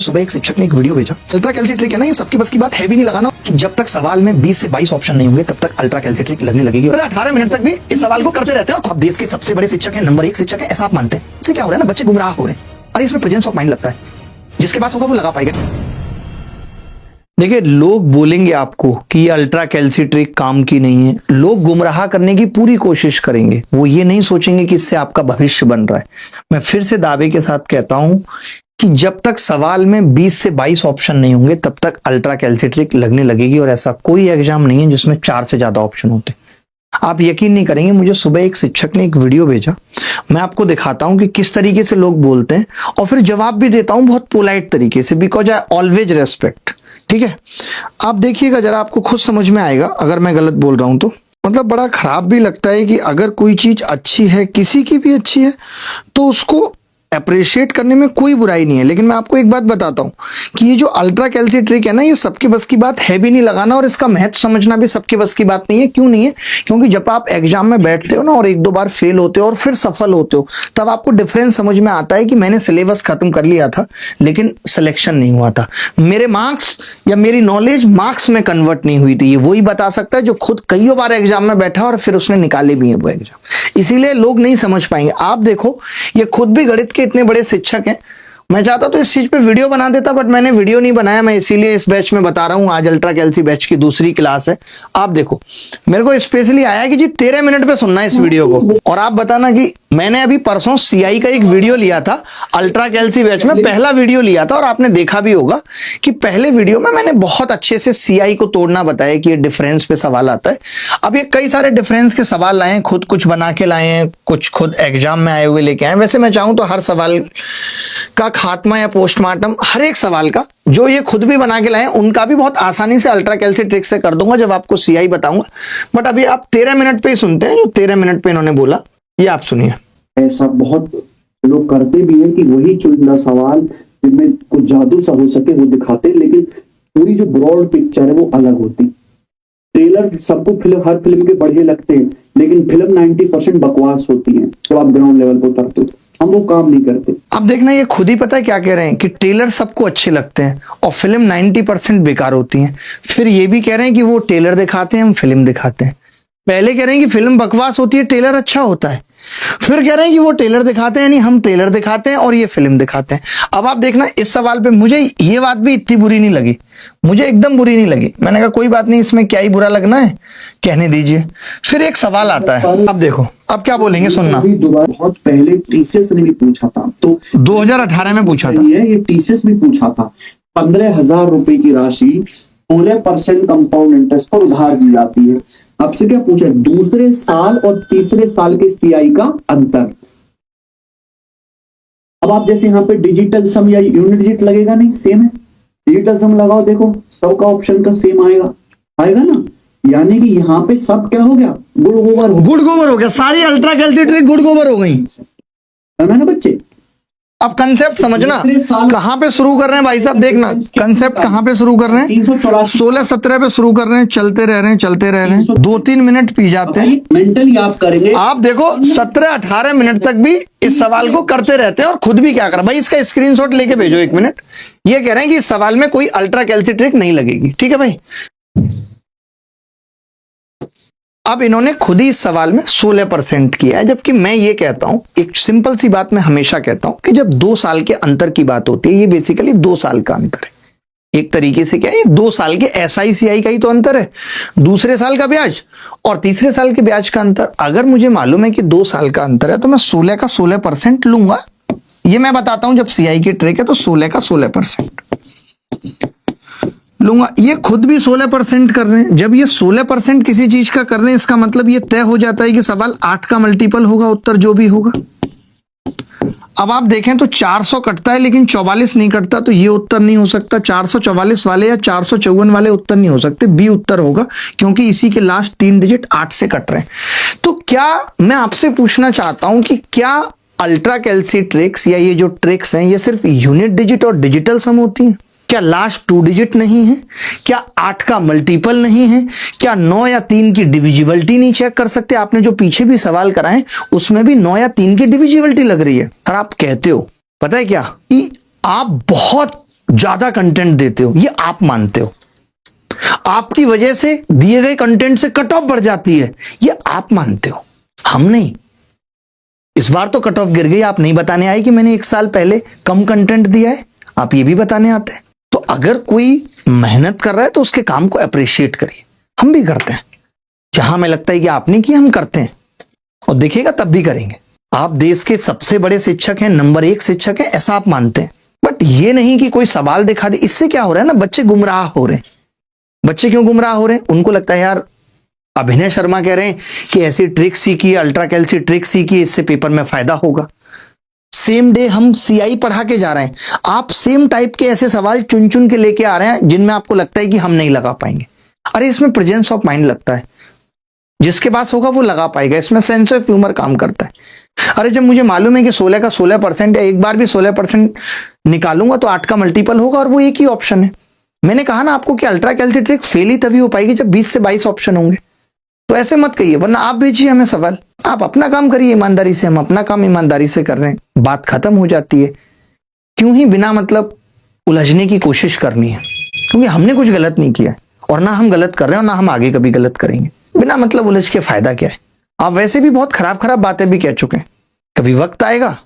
सुबह एक शिक्षक ने एक वीडियो भेजा, अल्ट्रा कैल्सिट्रिक है ना, ये सबकी बस की बात है भी नहीं लगाना। जब तक सवाल में 20 से 22 ऑप्शन नहीं होंगे तब तक अल्ट्रा कैल्सिट्रिक लगने लगेगी। 18 मिनट तक भी इस सवाल को करते रहते हैं और देश के सबसे बड़े शिक्षक है, नंबर 1 शिक्षक है, ऐसा आप मानते हैं। इससे क्या हो रहा है ना, बच्चे गुमराह हो रहे हैं। अरे इसमें प्रेजेंस ऑफ माइंड लगता है, जिसके पास होगा वो लगा पाएगा। देखिए, लोग बोलेंगे आपको कि ये अल्ट्रा कैल्सिट्रिक काम की नहीं है, लोग गुमराह करने की पूरी कोशिश करेंगे, वो ये नहीं सोचेंगे कि इससे आपका भविष्य बन रहा है। मैं फिर से दावे के साथ कहता हूं कि जब तक सवाल में 20 से 22 ऑप्शन नहीं होंगे तब तक अल्ट्रा कैल्सिट्रिक लगने लगेगी। और ऐसा कोई एग्जाम नहीं है जिसमें 4 से ज्यादा ऑप्शन होते। आप यकीन नहीं करेंगे, मुझे सुबह एक शिक्षक ने एक वीडियो भेजा, मैं आपको दिखाता हूं कि किस तरीके से लोग बोलते हैं और फिर जवाब भी देता हूं बहुत पोलाइट तरीके से, बिकॉज आई ऑलवेज रेस्पेक्ट। ठीक है, आप देखिएगा जरा, आपको खुद समझ में आएगा अगर मैं गलत बोल रहा हूं तो। मतलब बड़ा खराब भी लगता है कि अगर कोई चीज अच्छी है, किसी की भी अच्छी है, तो उसको अप्रिशिएट करने में कोई बुराई नहीं है। लेकिन मैं आपको एक बात बताता हूं कि ये जो अल्ट्रा कैल्सिट्रिक है ना, ये सबके बस की बात है भी नहीं लगाना, और इसका महत्व समझना भी सबके बस की बात नहीं है। क्यों नहीं है? क्योंकि जब आप एग्जाम में बैठते हो ना और 1-2 बार फेल होते हो और फिर सफल होते हो, तब आपको डिफरेंस समझ में आता है कि मैंने सिलेबस खत्म कर लिया था लेकिन सिलेक्शन नहीं हुआ था, मेरे मार्क्स या मेरी नॉलेज मार्क्स में कन्वर्ट नहीं हुई थी। ये वही बता सकता है जो खुद कई बार एग्जाम में बैठा और फिर उसने निकाले भी है वो एग्जाम। इसीलिए लोग नहीं समझ पाएंगे। आप देखो, ये खुद भी गणित के इतने बड़े शिक्षक हैं। मैं चाहता तो इस चीज पे वीडियो बना देता, बट मैंने वीडियो नहीं बनाया। मैं इसीलिए इस बैच में बता रहा हूं। आज अल्ट्रा कैल्सी बैच की दूसरी क्लास है। आप देखो, मेरे को स्पेशली आया कि जी 13 मिनट पे सुनना है इस वीडियो को, और आप बताना कि मैंने अभी परसों सीआई का एक वीडियो लिया था, अल्ट्रा कैल्सी बैच में पहला वीडियो लिया था, और आपने देखा भी होगा कि पहले वीडियो में मैंने बहुत अच्छे से सीआई को तोड़ना बताया कि ये डिफरेंस पे सवाल आता है। अब ये कई सारे डिफरेंस के सवाल लाए हैं, खुद कुछ बना के लाए हैं, कुछ खुद एग्जाम में आए हुए लेके आए। वैसे मैं चाहूं तो हर सवाल का खात्मा या पोस्टमार्टम, हर एक सवाल का जो ये खुद भी बना के लाए उनका भी बहुत आसानी से अल्ट्रा कैल्सिट्रिक से कर दूंगा जब आपको सीआई बताऊंगा। बट अभी आप 13 मिनट पे ही सुनते हैं जो 13 मिनट पे इन्होंने बोला, ये आप सुनिए। ऐसा बहुत लोग करते भी हैं कि वही चुनिंदा सवाल जिनमें कुछ जादू सा हो सके वो दिखाते हैं, लेकिन पूरी जो ब्रॉड पिक्चर है वो अलग होती। ट्रेलर सबको हर फिल्म के बढ़िया लगते हैं, लेकिन फिल्म 90% बकवास होती है जब आप ग्राउंड लेवल पर उतरते हो। हम वो काम नहीं करते। अब देखना, ये खुद ही पता है क्या कह रहे हैं कि ट्रेलर सबको अच्छे लगते हैं और फिल्म 90% बेकार होती है। फिर ये भी कह रहे हैं कि वो ट्रेलर दिखाते हैं, हम फिल्म दिखाते हैं। पहले कह रहे हैं कि फिल्म बकवास होती है, ट्रेलर अच्छा होता है। फिर कह रहे हैं कि वो ट्रेलर दिखाते हैं, यानी हम ट्रेलर दिखाते हैं और ये फिल्म दिखाते हैं। अब आप देखना, इस सवाल पे मुझे ये बात भी इतनी बुरी नहीं लगी, मुझे एकदम बुरी नहीं लगी। मैंने कहा कोई बात नहीं, इसमें क्या ही बुरा लगना है, कहने दीजिए। फिर एक सवाल आता है, अब देखो अब क्या बोलेंगे, सुनना। बहुत पहले टीसीएस ने भी पूछा था, तो 2018 में पूछा था ये टीसीएस भी पूछा था। 15,000 रुपए की राशि 16% कंपाउंड इंटरेस्ट पर उधार दी जाती है। आपसे क्या पूछा? दूसरे साल और तीसरे साल के सीआई का अंतर। अब आप जैसे यहाँ पे डिजिटल सम या यूनिट डिजिट लगेगा, नहीं सेम है। डिजिटल सम लगाओ, देखो सबका ऑप्शन का सेम आएगा ना। यानी कि यहाँ पे सब क्या हो गया, गुड़ गोबर हो गया। सारी अल्ट्रा कैल्सिट्रिक गुड़ गोबर हो गई, है ना बच्चे। अब कंसेप्ट समझना, कहां पे शुरू कर रहे हैं भाई साहब, देखना कंसेप्ट कहां पे शुरू कर रहे हैं। 16-17 पे शुरू कर रहे हैं, चलते रह रहे हैं 2-3 मिनट पी जाते हैं। मेंटली आप करेंगे, आप देखो 17-18 मिनट तक भी इस सवाल को करते रहते हैं और खुद भी क्या कर भाई, इसका स्क्रीनशॉट लेके भेजो 1 मिनट। ये कह रहे हैं कि इस सवाल में कोई अल्ट्रा कैल्सिट्रिक नहीं लगेगी। ठीक है भाई, अब इन्होंने खुद ही इस सवाल में 16% किया है, जबकि मैं ये कहता हूं, एक सिंपल सी बात मैं हमेशा कहता हूं कि जब 2 साल के अंतर की बात होती है, ये बेसिकली 2 साल का अंतर है। एक तरीके से क्या है, ये 2 साल के एसआई-सीआई का ही तो अंतर है। दूसरे साल का ब्याज और तीसरे साल के ब्याज का अंतर। अगर मुझे मालूम है कि 2 साल का अंतर है तो मैं 16 का 16% लूंगा। ये मैं बताता हूं, जब सीआई की ट्रिक है तो 16 का 16% लूंगा। ये खुद भी 16% कर रहे हैं। जब ये 16% किसी चीज का कर रहे हैं, इसका मतलब ये तय हो जाता है कि सवाल 8 का मल्टीपल होगा, उत्तर जो भी होगा। अब आप देखें तो 400 कटता है लेकिन 44 नहीं कटता, तो ये उत्तर नहीं हो सकता। 444 वाले या 454 वाले उत्तर नहीं हो सकते, बी उत्तर होगा, क्योंकि इसी के लास्ट 3 डिजिट 8 से कट रहे हैं। तो क्या मैं आपसे पूछना चाहता हूं कि क्या अल्ट्रा कैल्सिट्रिक्स या ये जो ट्रिक्स हैं, ये सिर्फ यूनिट डिजिट और डिजिटल सम होती हैं? क्या लास्ट 2 डिजिट नहीं है? क्या 8 का मल्टीपल नहीं है? क्या 9 या 3 की डिविजिबिलिटी नहीं चेक कर सकते? आपने जो पीछे भी सवाल कराए उसमें भी 9 या 3 की डिविजिबिलिटी लग रही है। और आप कहते हो पता है क्या, कि आप बहुत ज्यादा कंटेंट देते हो, ये आप मानते हो। आपकी वजह से दिए गए कंटेंट से कट ऑफ बढ़ जाती है, ये आप मानते हो, हम नहीं। इस बार तो कट ऑफ गिर गई, आप नहीं बताने आए कि मैंने 1 साल पहले कम कंटेंट दिया है, आप ये भी बताने आते हैं। तो अगर कोई मेहनत कर रहा है तो उसके काम को अप्रिशिएट करिए, हम भी करते हैं। जहां हमें लगता है कि आपने किया, हम करते हैं, और देखिएगा तब भी करेंगे। आप देश के सबसे बड़े शिक्षक हैं, नंबर 1 शिक्षक हैं, ऐसा आप मानते हैं। बट ये नहीं कि कोई सवाल दिखा दे, इससे क्या हो रहा है ना, बच्चे गुमराह हो रहे हैं। बच्चे क्यों गुमराह हो रहे हैं? उनको लगता है यार अभिनय शर्मा कह रहे हैं कि ऐसी ट्रिक सीखी, अल्ट्रा कैल्सी ट्रिक सीखी, इससे पेपर में फायदा होगा। सेम डे हम सीआई पढ़ा के जा रहे हैं, आप सेम टाइप के ऐसे सवाल चुन चुन के लेके आ रहे हैं जिनमें आपको लगता है कि हम नहीं लगा पाएंगे। अरे इसमें प्रेजेंस ऑफ माइंड लगता है, जिसके पास होगा वो लगा पाएगा, इसमें सेंस ऑफ ह्यूमर काम करता है। अरे जब मुझे मालूम है कि 16 का 16% है, एक बार भी 16% निकालूंगा तो 8 का मल्टीपल होगा, और वो एक ही ऑप्शन है। मैंने कहा ना आपको कि अल्ट्रा कैल्सी ट्रिक फेल ही तभी हो पाएगी जब 20 से 22 ऑप्शन होंगे। तो ऐसे मत कहिए, वरना आप भेजिए हमें सवाल, आप अपना काम करिए ईमानदारी से, हम अपना काम ईमानदारी से कर रहे हैं, बात खत्म हो जाती है। क्यों ही बिना मतलब उलझने की कोशिश करनी है, क्योंकि हमने कुछ गलत नहीं किया है, और ना हम गलत कर रहे हैं, और ना हम आगे कभी गलत करेंगे। बिना मतलब उलझ के फायदा क्या है? आप वैसे भी बहुत खराब खराब बातें भी कह चुके हैं, कभी वक्त आएगा